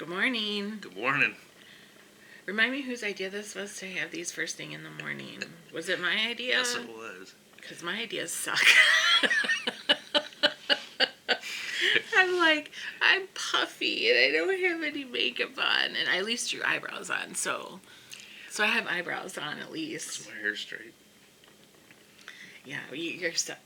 Good morning. Good morning. Remind me whose idea this was to have these first thing in the morning. Was it my idea? Yes, it was. Because my ideas suck. I'm puffy and I don't have any makeup on, and I at least drew eyebrows on, so I have eyebrows on at least. Is my hair straight? Yeah,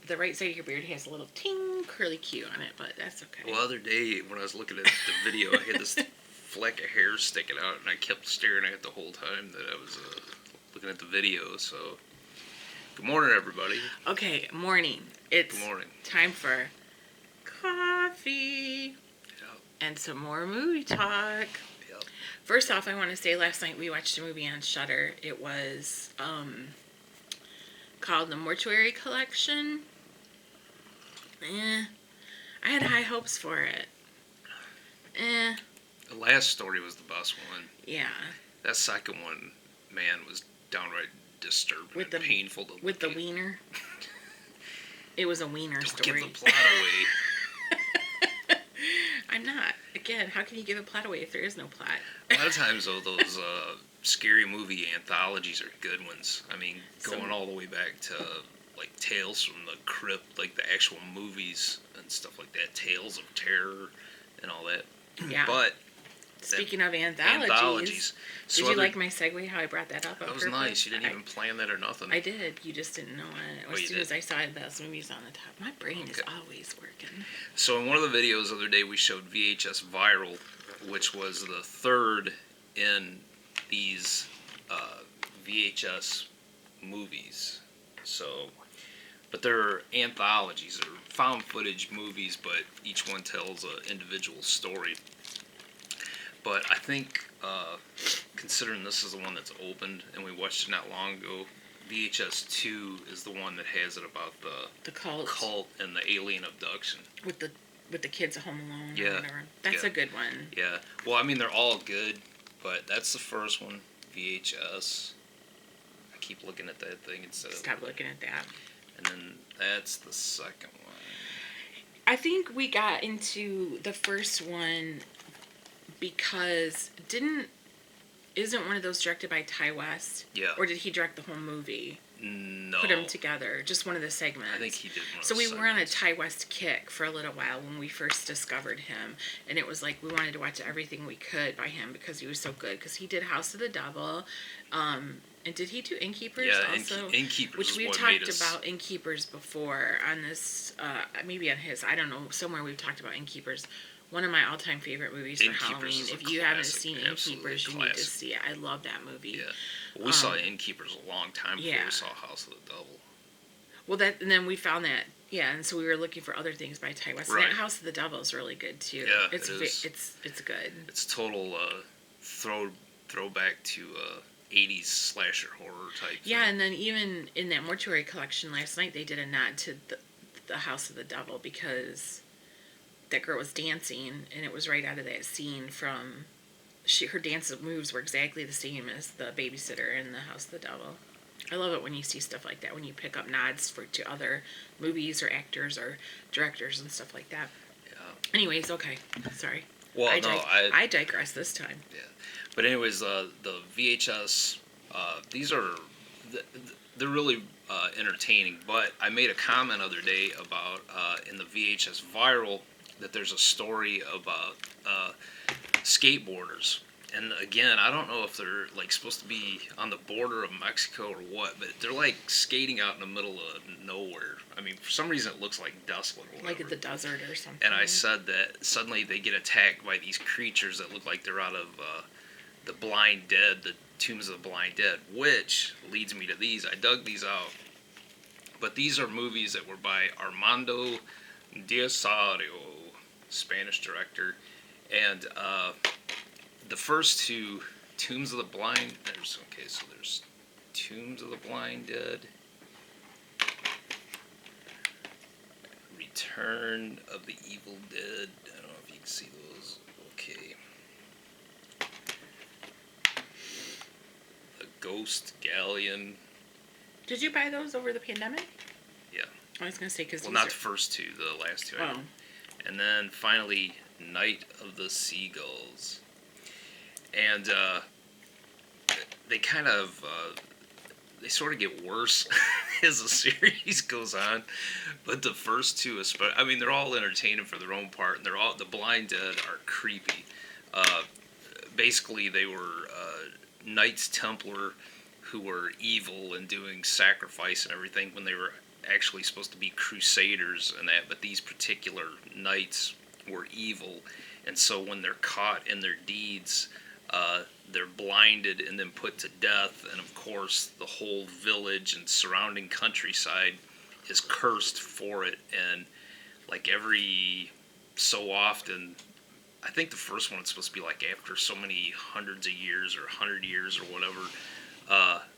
the right side of your beard has a little ting curly Q on it, but that's okay. Well, the other day when I was looking at the video, I had this fleck of hair sticking out, and I kept staring at it the whole time that I was looking at the video. So, good morning, everybody. Okay, morning. It's Good morning. time for coffee and some more movie talk. Yep. First off, I want to say last night we watched a movie on Shudder. It was called The Mortuary Collection. I had high hopes for it. The last story was the best one. Yeah. That second one, man, was downright disturbing and painful to look with the at. wiener. It was a wiener story. Don't give the plot away. I'm not. Again, how can you give a plot away if there is no plot? A lot of times, though, those scary movie anthologies are good ones. I mean, going all the way back to, like, Tales from the Crypt, like the actual movies and stuff like that. Tales of Terror and all that. Yeah. But speaking of anthologies so did you like my segue, how I brought that up? That was nice. You didn't even plan that or nothing. I did. You just didn't know it. As soon as I saw those movies on the top. My brain is always working. So in one of the videos the other day, we showed VHS Viral, which was the third in these VHS movies. So, but they're anthologies. They're found footage movies, but each one tells an individual story. But I think, considering this is the one that's opened, and we watched it not long ago, VHS 2 is the one that has it about the cult and the alien abduction. With the kids at home alone or whatever. That's a good one. Yeah. Well, I mean, they're all good, but that's the first one, VHS. I keep looking at that thing instead of... Stop looking at that. And then that's the second one. I think we got into the first one because isn't one of those directed by Ty West? Yeah. Or did he direct the whole movie? No. Put them together, just one of the segments. I think he did one of So the we segments. were on a Ty West kick for a little while when we first discovered him, and it was like we wanted to watch everything we could by him because he was so good. Because he did House of the Devil, and did he do Innkeepers also? Innkeepers, which we've talked about Innkeepers before on this, maybe on his. I don't know. Somewhere we've talked about Innkeepers. One of my all-time favorite movies for Halloween. If you haven't seen Innkeepers, you need to see it. I love that movie. Yeah, well, we saw Innkeepers a long time before we saw House of the Devil. Well, and then we found that, and so we were looking for other things by Ty West. Right. And that House of the Devil is really good too. Yeah, it's good. It's total throwback to 80s slasher horror type. Yeah, thing. And then even in that Mortuary Collection last night, they did a nod to the House of the Devil because that girl was dancing, and it was right out of that scene from... her dance moves were exactly the same as the babysitter in the House of the Devil. I love it when you see stuff like that, when you pick up nods to other movies or actors or directors and stuff like that. Yeah. Anyways, okay. Sorry. Well, I digress this time. Yeah. But anyways, the VHS, these are... They're really entertaining, but I made a comment the other day about, in the VHS Viral, that there's a story about skateboarders. And again, I don't know if they're like supposed to be on the border of Mexico or what, but they're like skating out in the middle of nowhere. I mean, for some reason it looks like desolate or whatever. Like at the desert or something. And I said that suddenly they get attacked by these creatures that look like they're out of the Blind Dead, the Tombs of the Blind Dead, which leads me to these. I dug these out. But these are movies that were by Armando Diasario, Spanish director, and the first two, Tombs of the Blind, there's Tombs of the Blind Dead, Return of the Evil Dead, I don't know if you can see those, okay, The Ghost Galleon. Did you buy those over the pandemic? Yeah. I was going to say, because well, not the first two, the last two. Oh. And then finally, Night of the Seagulls. and they kind of they sort of get worse as the series goes on. But the first two, especially, I mean, they're all entertaining for their own part, and they're all the Blind Dead are creepy. Uh, Basically, they were Knights Templar who were evil and doing sacrifice and everything when they were actually supposed to be crusaders and that. But these particular knights were evil, and so when they're caught in their deeds, they're blinded and then put to death. And of course, the whole village and surrounding countryside is cursed for it. And like every so often, I think the first one is supposed to be like after so many hundreds of years or 100 years or whatever,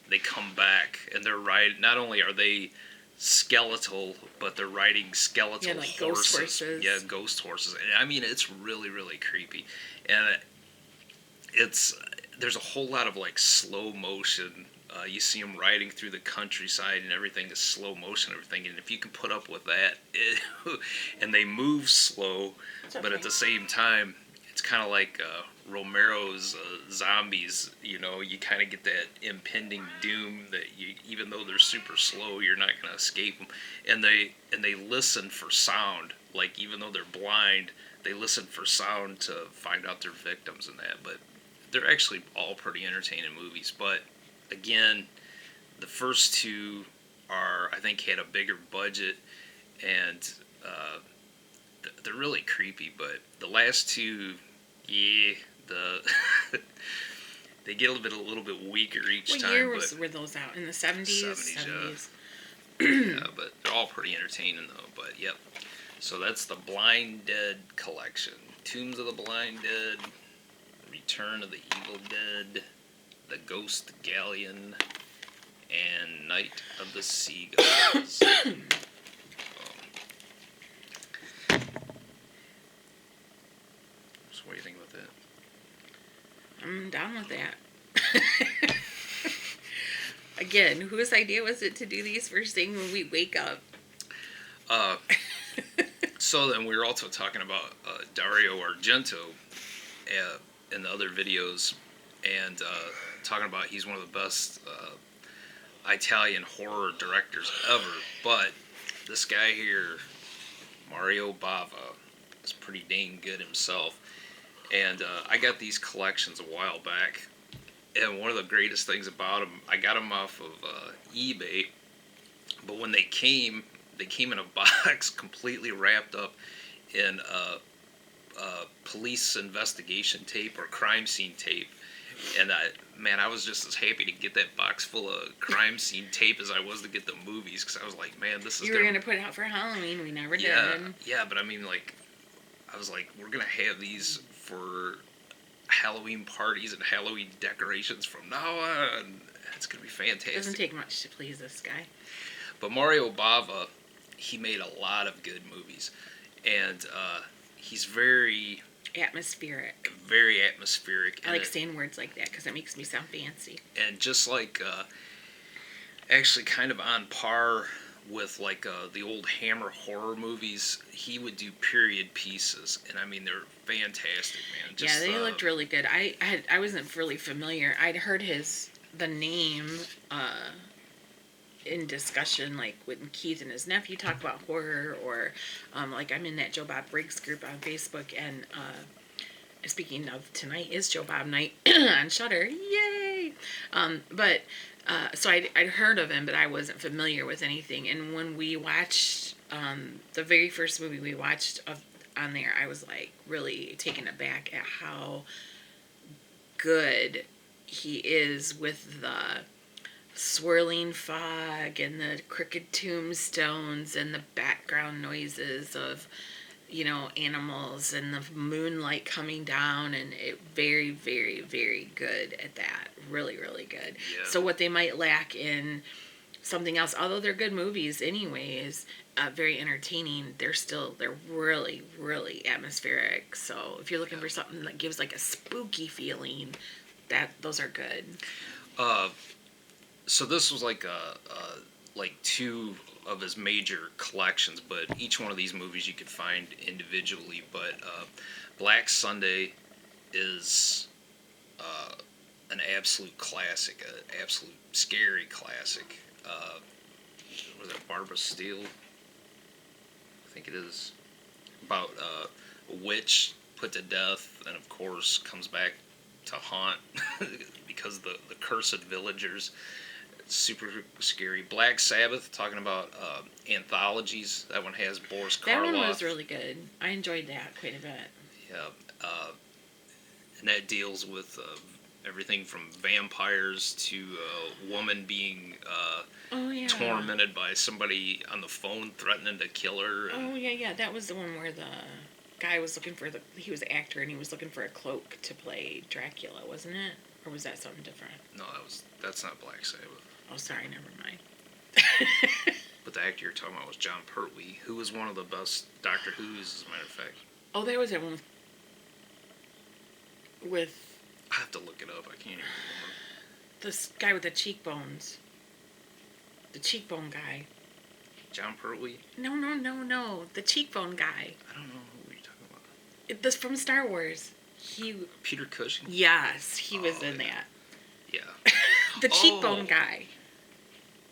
they come back and they're riding. Not only are they skeletal, but they're riding skeletal like horses. ghost horses. Yeah, ghost horses. And I mean, it's really, really creepy. And it's there's a whole lot of like slow motion. You see them riding through the countryside and everything is slow motion and everything. And if you can put up with that, and they move slow, but at the same time, it's kind of like Romero's zombies. You know, you kind of get that impending doom that you, even though they're super slow, you're not going to escape them. And they listen for sound. Like even though they're blind, they listen for sound to find out their victims and that. But they're actually all pretty entertaining movies. But again, the first two I think had a bigger budget, and they're really creepy. But the last two, yeah, they get a little bit weaker each time. What year were those out? In the 70s? 70s. Yeah, but they're all pretty entertaining though. But yep. So that's the Blind Dead collection: Tombs of the Blind Dead, Return of the Evil Dead, The Ghost Galleon, and Night of the Seagulls. So what do you think about that? I'm down with that. Again, whose idea was it to do these first thing when we wake up? So then we were also talking about Dario Argento in the other videos, and talking about he's one of the best Italian horror directors ever. But this guy here, Mario Bava, is pretty dang good himself. And I got these collections a while back, and one of the greatest things about them, I got them off of eBay, but when they came in a box completely wrapped up in police investigation tape or crime scene tape. And I was just as happy to get that box full of crime scene tape as I was to get the movies, because I was like, man, this is You were going to put it out for Halloween. We never did. Yeah, but I mean, like, I was like, we're going to have these for Halloween parties and Halloween decorations from now on. It's going to be fantastic. It doesn't take much to please this guy. But Mario Bava, he made a lot of good movies. And he's very atmospheric. Very atmospheric. I like saying words like that because it makes me sound fancy. And just like, actually kind of on par with like the old Hammer horror movies, he would do period pieces, and I mean they're fantastic, man. Just, yeah, they looked really good. I wasn't really familiar. I'd heard the name in discussion, like when Keith and his nephew talk about horror, or like I'm in that Joe Bob Briggs group on Facebook, and speaking of, tonight is Joe Bob night on Shudder, yay! So I'd heard of him, but I wasn't familiar with anything. And when we watched the very first movie we watched on there, I was like really taken aback at how good he is with the swirling fog and the crooked tombstones and the background noises of, you know, animals and the moonlight coming down, and it very, very, very good at that. Really, really good. Yeah. So what they might lack in something else, although they're good movies anyways, very entertaining, they're really, really atmospheric. So if you're looking for something that gives like a spooky feeling, those are good. So this was like like two of his major collections, but each one of these movies you could find individually. But Black Sunday is an absolute classic, an absolute scary classic. Was that Barbara Steele? I think it is. About a witch put to death, and of course comes back to haunt because the cursed villagers. It's super scary. Black Sabbath, talking about anthologies. That one has Boris Karloff. That one was really good. I enjoyed that quite a bit. Yeah, and that deals with everything from vampires to a woman being tormented by somebody on the phone threatening to kill her. Oh, yeah. That was the one where the guy was looking for he was an actor and he was looking for a cloak to play Dracula, wasn't it? Or was that something different? No, that's not Black Sabbath. Oh, sorry, never mind. But the actor you're talking about was John Pertwee, who was one of the best Doctor Who's, as a matter of fact. Oh, there was that one with I have to look it up. I can't even remember. this guy with the cheekbones. The cheekbone guy. John Pertwee? No. The cheekbone guy. I don't know who you're talking about. This from Star Wars. Peter Cushing? Yes, he was in that. Yeah. The cheekbone guy.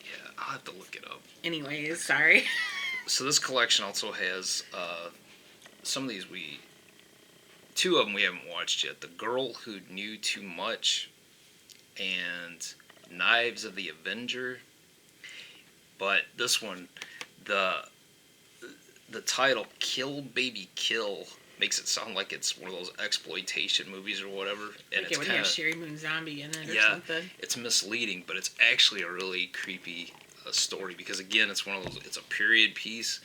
Yeah, I'll have to look it up. Anyways, sorry. So this collection also has some of these two of them we haven't watched yet. The Girl Who Knew Too Much and Knives of the Avenger. But this one, the title, Kill Baby Kill, makes it sound like it's one of those exploitation movies or whatever. And Like it would have Sherry Moon Zombie in it or something. It's misleading, but it's actually a really creepy story because, again, it's one of those, it's a period piece,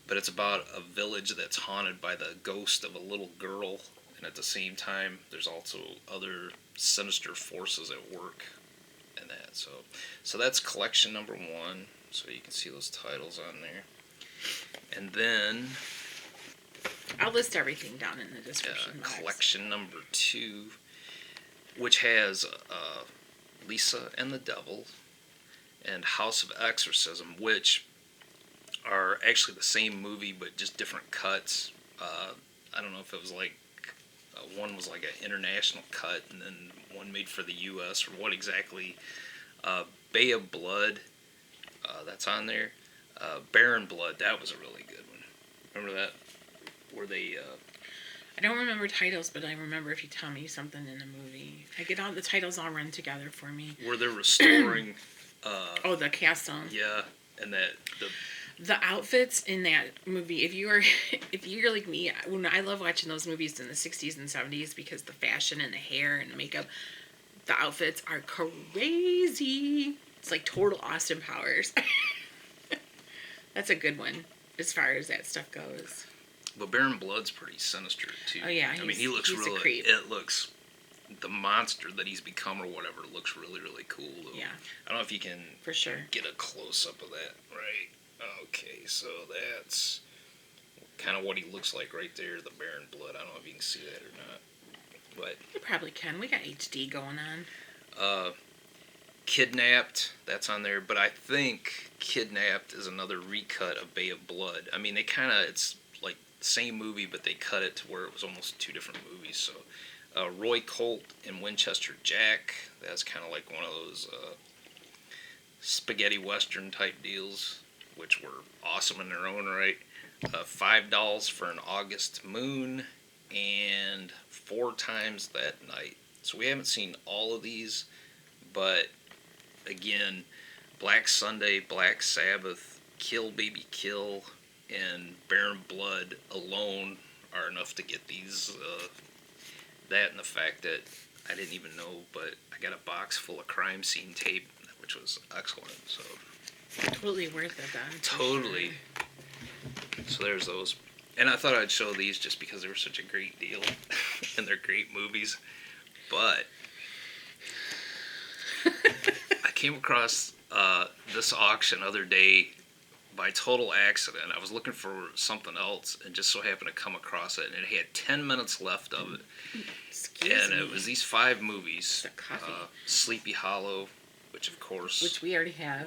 but it's about a village that's haunted by the ghost of a little girl, and at the same time, there's also other sinister forces at work in that. So that's collection number 1, so you can see those titles on there. And then I'll list everything down in the description box. Collection number 2, which has Lisa and the Devil and House of Exorcism, which are actually the same movie but just different cuts. I don't know if it was like one was like an international cut and then one made for the U.S. or what exactly. Bay of Blood, that's on there. Barren Blood, that was a really good one. Remember that? Where they... I don't remember titles, but I remember if you tell me something in the movie. I get all the titles all run together for me. Where they're restoring... the castle. Yeah, and that... The outfits in that movie, if you're like me, when I love watching those movies in the 60s and 70s because the fashion and the hair and the makeup, the outfits are crazy. It's like total Austin Powers. That's a good one as far as that stuff goes. But Baron Blood's pretty sinister too. Oh yeah, I mean he looks he's really. A creep. It looks, the monster that he's become or whatever looks really really cool. Though. Yeah. I don't know if you can for sure get a close up of that. Right. Okay, so that's kind of what he looks like right there, the Baron Blood. I don't know if you can see that or not, but you probably can. We got HD going on. Kidnapped, that's on there, but I think Kidnapped is another recut of Bay of Blood. I mean, they kind of, it's like the same movie, but they cut it to where it was almost 2 different movies. So, Roy Colt and Winchester Jack, that's kind of like one of those spaghetti western type deals, which were awesome in their own right. $5 for an August Moon, and 4 Times That Night. So we haven't seen all of these, but again, Black Sunday, Black Sabbath, Kill Baby Kill, and Baron Blood alone are enough to get these. That and the fact that I didn't even know, but I got a box full of crime scene tape, which was excellent. So totally worth it then. Totally. Sure. So there's those. And I thought I'd show these just because they were such a great deal and they're great movies. But I came across this auction other day by total accident. I was looking for something else and just so happened to come across it. And it had 10 minutes left of it. Excuse me. It was these 5 movies. Coffee. Sleepy Hollow, which of course... Which we already have.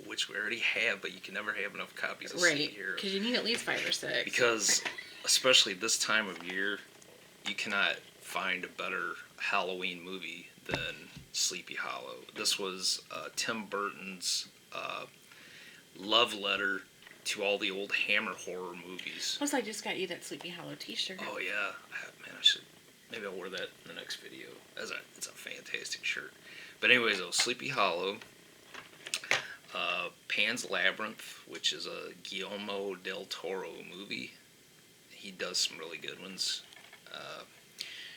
Which we already have, but you can never have enough copies of Right, here. because you need at least 5 or 6. Because, especially this time of year, you cannot find a better Halloween movie than Sleepy Hollow. This was Tim Burton's love letter to all the old Hammer horror movies. Plus, I just got you that Sleepy Hollow T-shirt. Oh yeah, man, I should. Maybe I'll wear that in the next video. It's a fantastic shirt. But anyways, though, Sleepy Hollow, Pan's Labyrinth, which is a Guillermo del Toro movie. He does some really good ones.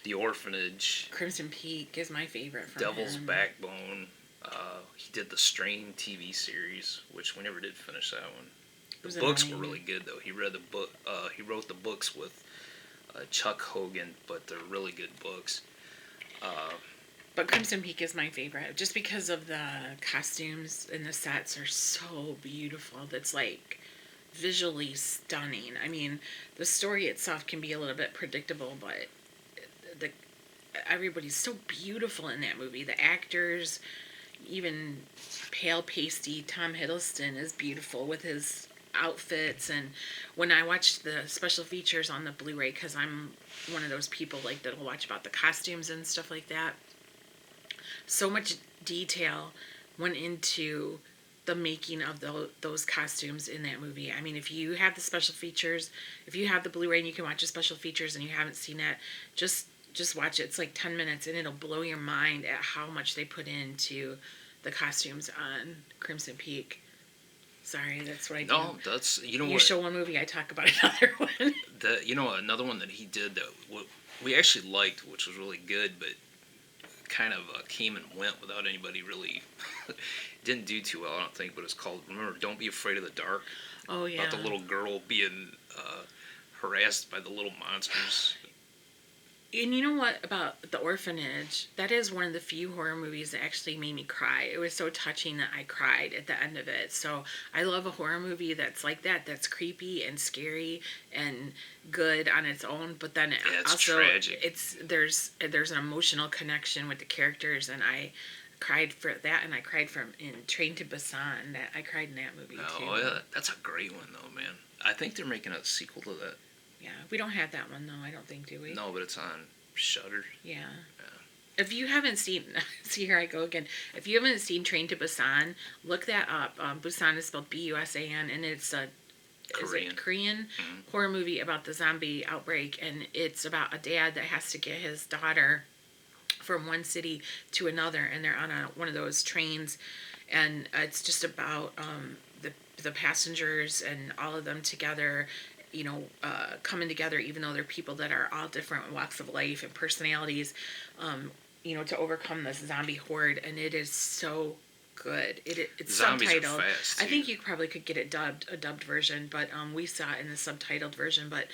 The Orphanage. Crimson Peak is my favorite from Devil's him. Backbone. He did the Strain TV series, which we never did finish that one. The books were really good, though. He read the book. He wrote the books with Chuck Hogan, but they're really good books. But Crimson Peak is my favorite, just because of the costumes and the sets are so beautiful. That's like visually stunning. I mean, the story itself can be a little bit predictable, but everybody's so beautiful in that movie. The actors, even pale pasty Tom Hiddleston is beautiful with his outfits. And when I watched the special features on the Blu-ray, because I'm one of those people like that'll watch about the costumes and stuff like that, so much detail went into the making of those costumes in that movie. I mean, if you have the special features, if you have the Blu-ray and you can watch the special features and you haven't seen that, just watch it. It's like 10 minutes and it'll blow your mind at how much they put into the costumes on Crimson Peak. Sorry, that's what I do. No, that's, you know what? You show one movie, I talk about another one. Another one that he did that we actually liked, which was really good, but kind of came and went without anybody really didn't do too well, I don't think. But it's called, remember, Don't Be Afraid of the Dark. Oh yeah. About the little girl being harassed by the little monsters. And you know what about The Orphanage? That is one of the few horror movies that actually made me cry. It was so touching that I cried at the end of it. So I love a horror movie that's like that, that's creepy and scary and good on its own, but then it's also tragic. There's an emotional connection with the characters, and I cried for that, and I cried in Train to Busan. I cried in that movie too. Oh yeah, that's a great one though, man. I think they're making a sequel to that. Yeah, we don't have that one though, I don't think, do we? No, but it's on Shudder. Yeah. If you haven't seen, see, here I go again. If you haven't seen Train to Busan, look that up. Busan is spelled Busan, and it's a Korean horror movie about the zombie outbreak, and it's about a dad that has to get his daughter from one city to another, and they're on one of those trains, and it's just about the passengers and all of them together, coming together, even though they're people that are all different walks of life and personalities, to overcome this zombie horde. And it is so good. It's Zombies subtitled. Are fast, too. I think you probably could get it a dubbed version, but we saw it in the subtitled version. But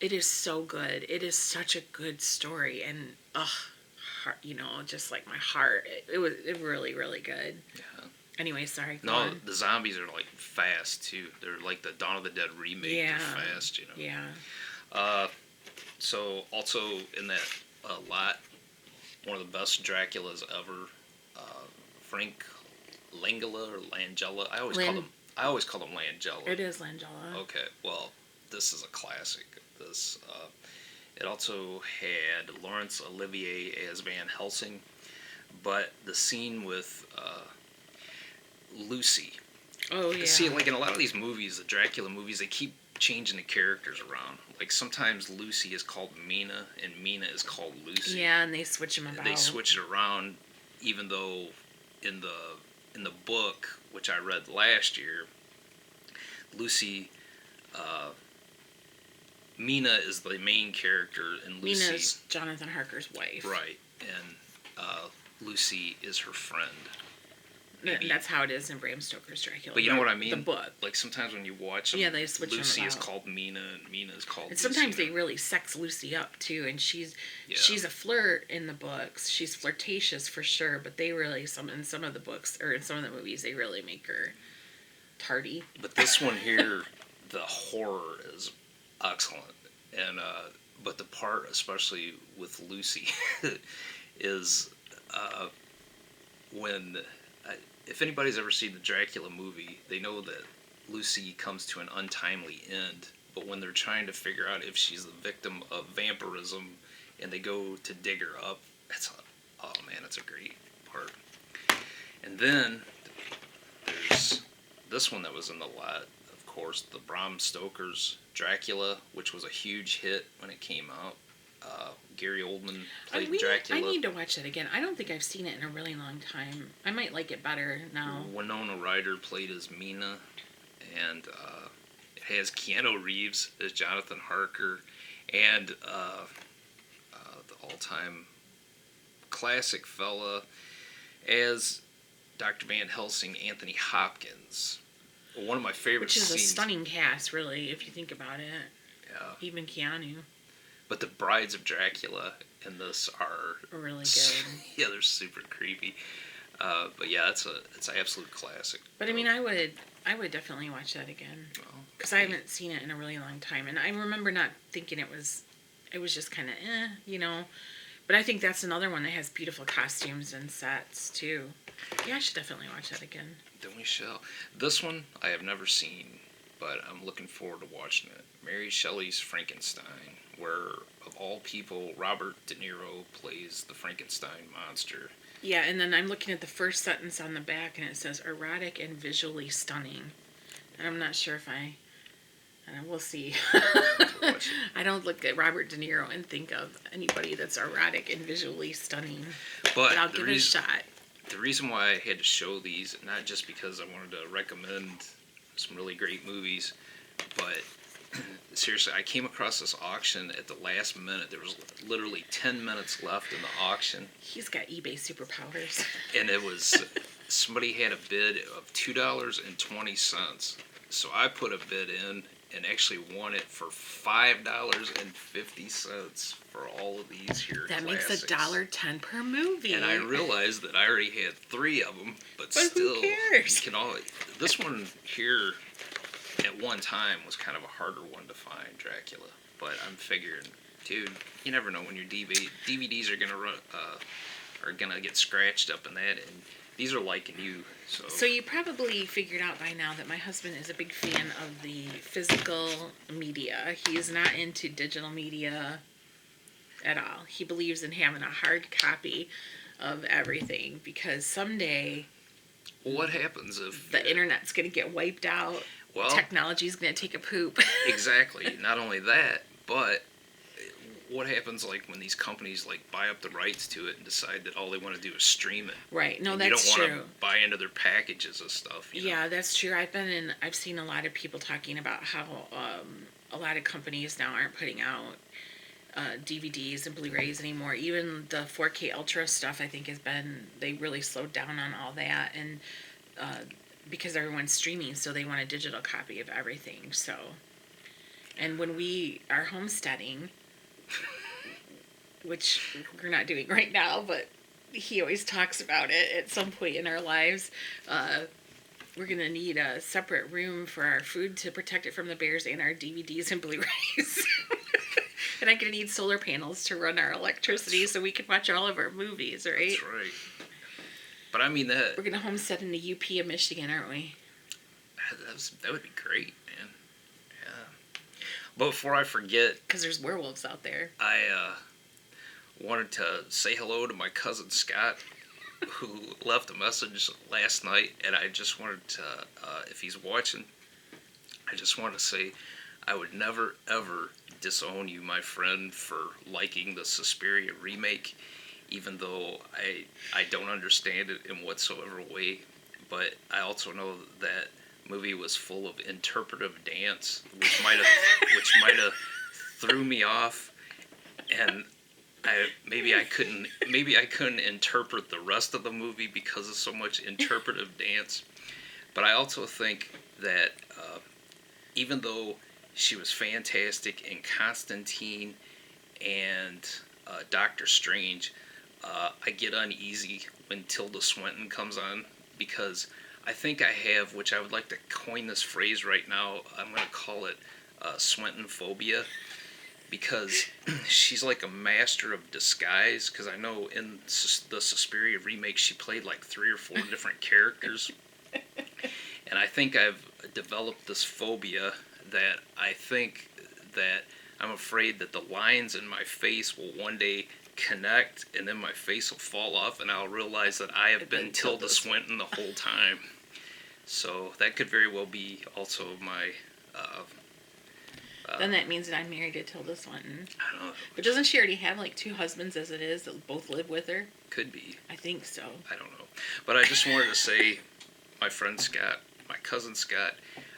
it is so good. It is such a good story, and just like my heart. It was really, really good. Yeah. Anyway, sorry. No, the zombies are like fast too. They're like the Dawn of the Dead remake. Yeah. They're fast, Yeah. So also in that lot, one of the best Draculas ever, Frank Langella or Langella. I always call him Langella. It is Langella. Okay, well, this is a classic. It also had Laurence Olivier as Van Helsing, but the scene with Lucy. Oh yeah. See, like in a lot of these movies, the Dracula movies, they keep changing the characters around. Like sometimes Lucy is called Mina and Mina is called Lucy. Yeah, and they switch them about. They switch it around, even though in the book, which I read last year, Lucy, Mina is the main character, and Lucy. Mina's Jonathan Harker's wife. Right, and Lucy is her friend. Maybe. That's how it is in Bram Stoker's Dracula. But you know what I mean? The book. Like sometimes when you watch them, yeah, they switch Lucy them is about. called Mina and Mina is called And sometimes Lucy. they really sex Lucy up too, and she's a flirt in the books. She's flirtatious for sure, but they really in some of the books or in some of the movies they really make her tardy. But this one here, the horror is excellent, and but the part especially with Lucy is when. If anybody's ever seen the Dracula movie, they know that Lucy comes to an untimely end. But when they're trying to figure out if she's the victim of vampirism and they go to dig her up. Oh man, it's a great part. And then there's this one that was in the lot, of course, the Bram Stoker's Dracula, which was a huge hit when it came out. Gary Oldman played Dracula. I need to watch that again. I don't think I've seen it in a really long time. I might like it better now. Winona Ryder played as Mina, and it has Keanu Reeves as Jonathan Harker, and the all-time classic fella as Dr. Van Helsing, Anthony Hopkins. One of my favorite scenes. Which is a stunning cast, really, if you think about it. Yeah. Even Keanu. But the Brides of Dracula in this are really good. Yeah, they're super creepy. But yeah, it's an absolute classic. But I mean, I would definitely watch that again because I haven't seen it in a really long time, and I remember not thinking it was just kind of you know. But I think that's another one that has beautiful costumes and sets too. Yeah, I should definitely watch that again. Then we shall. This one I have never seen, but I'm looking forward to watching it. Mary Shelley's Frankenstein, where, of all people, Robert De Niro plays the Frankenstein monster. Yeah, and then I'm looking at the first sentence on the back, and it says erotic and visually stunning. And I'm not sure if we'll see. I don't look at Robert De Niro and think of anybody that's erotic and visually stunning. But I'll give it a shot. The reason why I had to show these, not just because I wanted to recommend some really great movies, but seriously, I came across this auction at the last minute. There was literally 10 minutes left in the auction. He's got eBay superpowers. And it was, somebody had a bid of $2.20. So I put a bid in and actually won it for $5.50 for all of these here. That classics. makes $1.10 per movie. And I realized that I already had 3 of them, but still, who cares? You can this one here at one time was kind of a harder one to find, Dracula. But I'm figuring, dude, you never know when your DVDs are gonna get scratched up in that, and these are liking you. So you probably figured out by now that my husband is a big fan of the physical media. He is not into digital media at all. He believes in having a hard copy of everything because someday what happens if the internet's going to get wiped out? Well, technology's going to take a poop. Exactly. Not only that, but what happens like when these companies like buy up the rights to it and decide that all they want to do is stream it? Right. No, and that's true. You don't want to buy into their packages of stuff. Yeah, that's true. I've seen a lot of people talking about how a lot of companies now aren't putting out DVDs and Blu-rays anymore. Even the 4K Ultra stuff, I think, they really slowed down on all that, and because everyone's streaming, so they want a digital copy of everything. So, and when we are homesteading, which we're not doing right now, but he always talks about it at some point in our lives, we're going to need a separate room for our food to protect it from the bears and our DVDs and Blu-rays. And I'm going to need solar panels to run our electricity so we can watch all of our movies, right? That's right. But I mean that... We're going to homestead in the UP of Michigan, aren't we? That would be great, man. Yeah. But before I forget... Because there's werewolves out there. I wanted to say hello to my cousin Scott, who left a message last night, and I just wanted to, if he's watching, I just want to say I would never, ever disown you, my friend, for liking the Suspiria remake, even though I don't understand it in whatsoever way. But I also know that movie was full of interpretive dance, which might have threw me off, and maybe I couldn't interpret the rest of the movie because of so much interpretive dance. But I also think that even though she was fantastic in Constantine and Doctor Strange, I get uneasy when Tilda Swinton comes on, because I think I have, which I would like to coin this phrase right now, I'm going to call it Swinton phobia, because she's like a master of disguise, because I know in the Suspiria remake she played like 3 or 4 different characters, and I think I've developed this phobia that I think that I'm afraid that the lines in my face will one day connect, and then my face will fall off, and I'll realize that I have been Tilda Swinton the whole time. So that could very well be also my. Then that means that I'm married to Tilda Swinton. I don't know. But doesn't she already have like 2 husbands as it is that both live with her? Could be. I think so. I don't know. But I just wanted to say, my friend Scott, my cousin Scott,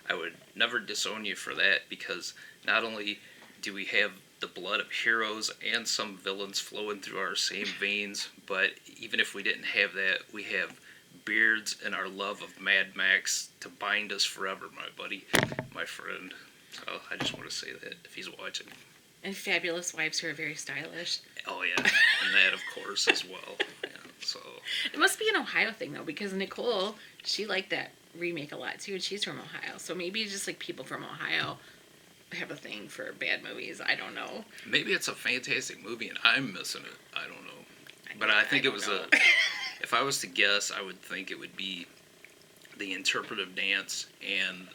I would never disown you for that, because not only do we have the blood of heroes and some villains flowing through our same veins, but even if we didn't have that, we have beards and our love of Mad Max to bind us forever, my buddy, my friend. So I just want to say that if he's watching. And fabulous wives who are very stylish. Oh yeah, and that of course as well. Yeah, so it must be an Ohio thing though, because Nicole, she liked that remake a lot too, and she's from Ohio. So maybe just like people from Ohio have a thing for bad movies. I don't know. Maybe it's a fantastic movie and I'm missing it. I don't know. But I think it was if I was to guess, I would think it would be the interpretive dance and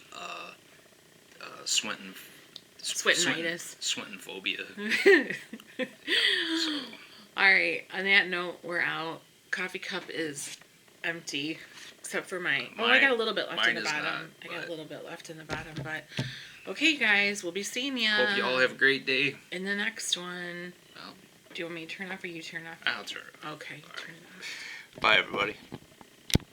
Swintonitis. Swinton phobia. So. Alright, on that note, we're out. Coffee cup is empty. Except for I got a little bit left in the bottom. I got a little bit left in the bottom, but okay guys, we'll be seeing ya. Hope you all have a great day. In the next one. Well, do you want me to turn off or you turn off? I'll turn it off. Okay, turn it off. Bye everybody.